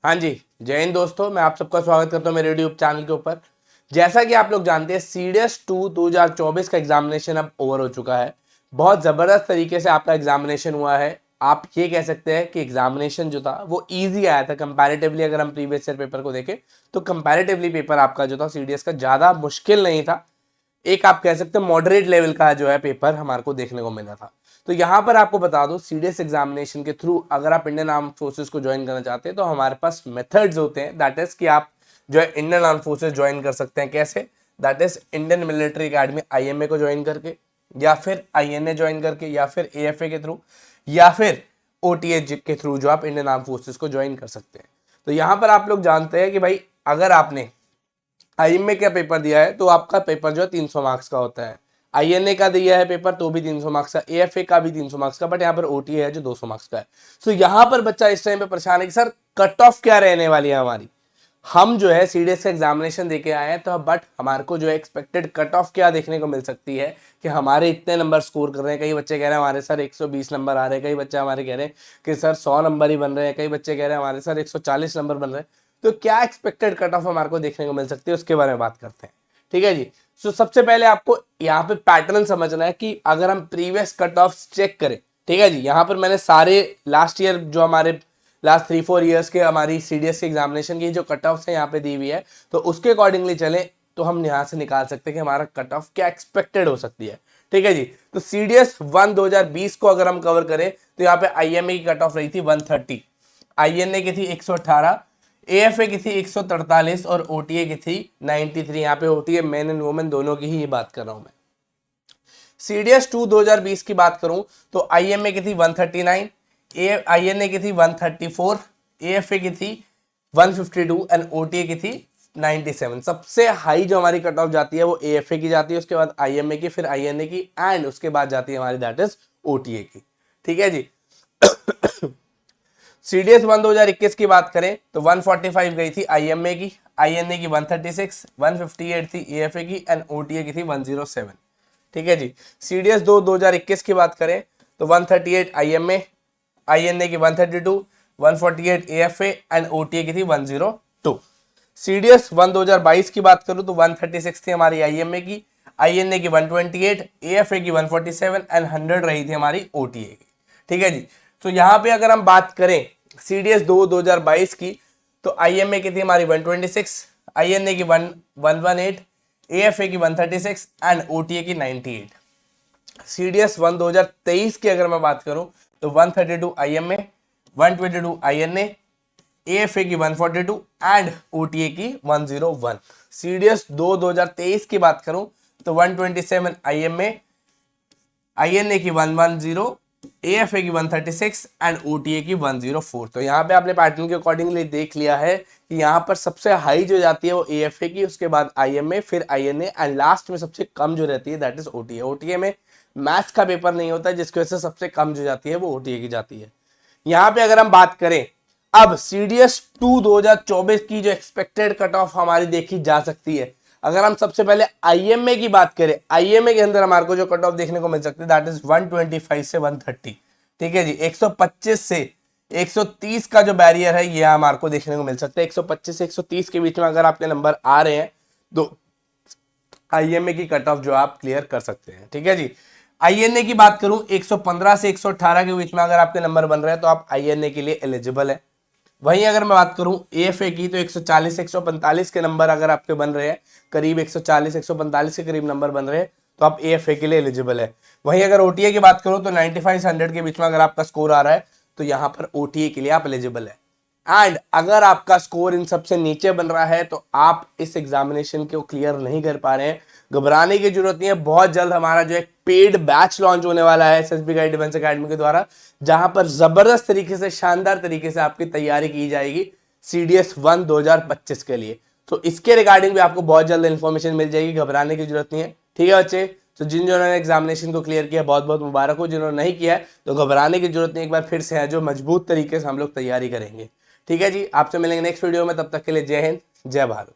हाँ जी, जय हिंद दोस्तों। मैं आप सबका स्वागत करता हूँ मेरे यूट्यूब चैनल के ऊपर। जैसा कि आप लोग जानते हैं, सीडीएस 2 2024 का एग्जामिनेशन अब ओवर हो चुका है। बहुत ज़बरदस्त तरीके से आपका एग्जामिनेशन हुआ है। आप ये कह सकते हैं कि एग्जामिनेशन जो था वो इजी आया था कंपैरेटिवली। अगर हम प्रीवियस ईयर पेपर को देखें तो कंपैरेटिवली पेपर आपका जो था सीडीएस का ज़्यादा मुश्किल नहीं था। एक आप कह सकते हैं मॉडरेट लेवल का जो है पेपर हमारे को देखने को मिला था। तो यहाँ पर आपको बता दूं, सीडीएस एग्जामिनेशन के थ्रू अगर आप इंडियन आर्म फोर्सेस को ज्वाइन करना चाहते हैं तो हमारे पास मेथड्स होते हैं। दैट इज कि आप जो है इंडियन आर्म फोर्सेस ज्वाइन कर सकते हैं। कैसे? That is Indian military academy IMA को ज्वाइन करके, या फिर आईएनए ज्वाइन करके, या फिर एएफए के थ्रू, या फिर ओटीए के थ्रू जो आप इंडियन आर्म फोर्सेस को ज्वाइन कर सकते हैं। तो यहाँ पर आप लोग जानते हैं कि भाई अगर आपने आईएमए का पेपर दिया है तो आपका पेपर जो है 300 मार्क्स का होता है। आईएनए का दिया है पेपर तो भी 300 मार्क्स का, एएफए का भी 300 मार्क्स का, बट यहाँ पर ओटीए है जो 200 मार्क्स का है। तो यहाँ पर बच्चा इस टाइम पे परेशान है कि सर कट ऑफ क्या रहने वाली है हमारी। हम जो है सीडीएस का एग्जामिनेशन देके आए हैं तो बट हमारे को जो है एक्सपेक्टेड कट ऑफ क्या देखने को मिल सकती है कि हमारे इतने नंबर स्कोर कर रहे हैं। कई बच्चे कह रहे हैं हमारे सर 120 नंबर आ रहे हैं, कई बच्चे हमारे कह रहे हैं कि सर 100 नंबर ही बन रहे हैं, कई बच्चे कह रहे हैं हमारे सर 140 नंबर बन रहे हैं। तो क्या एक्सपेक्टेड कट ऑफ हमारे को देखने को मिल सकती है उसके बारे में बात करते हैं। ठीक है जी। सो सबसे पहले आपको यहाँ पे पैटर्न समझना है कि अगर हम प्रीवियस कट ऑफ चेक करें, ठीक है जी, यहाँ पर मैंने सारे लास्ट ईयर जो हमारे लास्ट 3-4 ईयर्स के हमारी सीडीएस के एग्जामिनेशन की जो कट ऑफ है यहाँ पे दी हुई है, तो उसके अकॉर्डिंगली चले तो हम यहाँ से निकाल सकते हैं कि हमारा कट ऑफ क्या एक्सपेक्टेड हो सकती है। ठीक है जी। तो सीडीएस 1 2020 को अगर हम कवर करें तो यहाँ पे आईएमए की कट ऑफ रही थी 130, आईएनए की थी 118, एएफए की थी 143 और ओटीए की थी 93। यहाँ पे ओटीए मेन एंड वुमेन दोनों की ही ये बात कर रहा हूं मैं। सीडीएस 2 2020 की बात करूं तो आईएमए की थी 139, आईएनए की थी 134, एएफए की थी 152 एंड ओटीए की थी 97। सबसे हाई जो हमारी कट ऑफ जाती है वो एएफए की जाती है, उसके बाद आईएमए की, फिर आईएनए की एंड उसके बाद जाती है हमारी दैट इज ओटीए की। ठीक है जी। सीडीएस 1 2021 की बात करें तो 145 गई थी आईएमए की, आईएनए की 136, 158 थी एएफए की एंड ओटीए की थी 107। ठीक है जी। सीडीएस 2 2021 की बात करें तो 138 आईएमए, आईएनए की 132, 148 एएफए एंड ओटीए की थी 102। सीडीएस 1 2022 की बात करूं तो 136 थी हमारी आईएमए की, आईएनए की 128, एएफए की 147 एंड 100 रही थी हमारी ओटीए की। ठीक है जी। तो यहाँ पे अगर हम बात करें सीडीएस 2 2022 की तो आईएमए की थी हमारी 126, आईएनए की 118, एएफए की 136 एंड ओटीए की 98। सीडीएस 1 2023 की अगर मैं बात करूं तो 132 आईएमए, 122 आईएनए, एएफए की 142 एंड ओटीए की 101। सीडीएस 2 2023 की बात करूं तो 127 आईएमए, आईएनए की 110, एएफए की 136 एंड ओटीए की 104। तो यहाँ पे आपने पैटर्न के अकॉर्डिंगली देख लिया है कि यहाँ पर सबसे हाई जो जाती है वो एएफए की, उसके बाद आईएमए, फिर आईएनए एंड लास्ट में सबसे कम जो रहती है दैट इज ओटीए। ओटीए में मैथ्स का पेपर नहीं होता है जिसकी वजह से सबसे कम जो जाती है वो ओटीए की जाती है। यहाँ पे अगर हम बात करें अब सीडीएस 2 2024 की जो एक्सपेक्टेड कट ऑफ हमारी देखी जा सकती है, अगर हम सबसे पहले आईएमए की बात करें, आईएमए के अंदर हमारे को जो कट ऑफ देखने को मिल सकती है दैट इज 125 से 130। ठीक है जी। 125 से 130 का जो बैरियर है ये हमारे को देखने को मिल सकता है। 125 से 130 के बीच में अगर आपके नंबर आ रहे हैं तो आईएमए की कट ऑफ जो आप क्लियर कर सकते हैं। ठीक है जी। आईएनए की बात करूं 115 से 118 के बीच में अगर आपके नंबर बन रहे हैं तो आप आईएनए के लिए एलिजिबल है। वहीं अगर मैं बात करूं एएफए की तो 140 से 145 के नंबर अगर आपके बन रहे हैं, करीब 140 145 के करीब नंबर बन रहे हैं तो आप एएफए के लिए एलिजिबल है। वहीं अगर ओटीए की बात करूं तो 95 से 100 के बीच में अगर आपका स्कोर आ रहा है तो यहाँ पर ओटीए के लिए आप एलिजिबल है। एंड अगर आपका स्कोर इन सबसे नीचे बन रहा है तो आप इस एग्जामिनेशन को क्लियर नहीं कर पा रहे हैं, घबराने की जरूरत नहीं है। बहुत जल्द हमारा जो एक पेड बैच लॉन्च होने वाला है एसएसबी गाइड डिफेंस एकेडमी के द्वारा, जहां पर जबरदस्त तरीके से, शानदार तरीके से आपकी तैयारी की जाएगी सीडीएस 1 2025 के लिए। तो इसके रिगार्डिंग भी आपको बहुत जल्द इन्फॉर्मेशन मिल जाएगी, घबराने की जरूरत नहीं है। ठीक है बच्चे। तो जिन्होंने एग्जामिनेशन को क्लियर किया बहुत बहुत मुबारक हो, जिन्होंने नहीं किया है तो घबराने की जरूरत नहीं, एक बार फिर से है जो मजबूत तरीके से हम लोग तैयारी करेंगे। ठीक है जी। आपसे मिलेंगे नेक्स्ट वीडियो में, तब तक के लिए जय हिंद, जय भारत।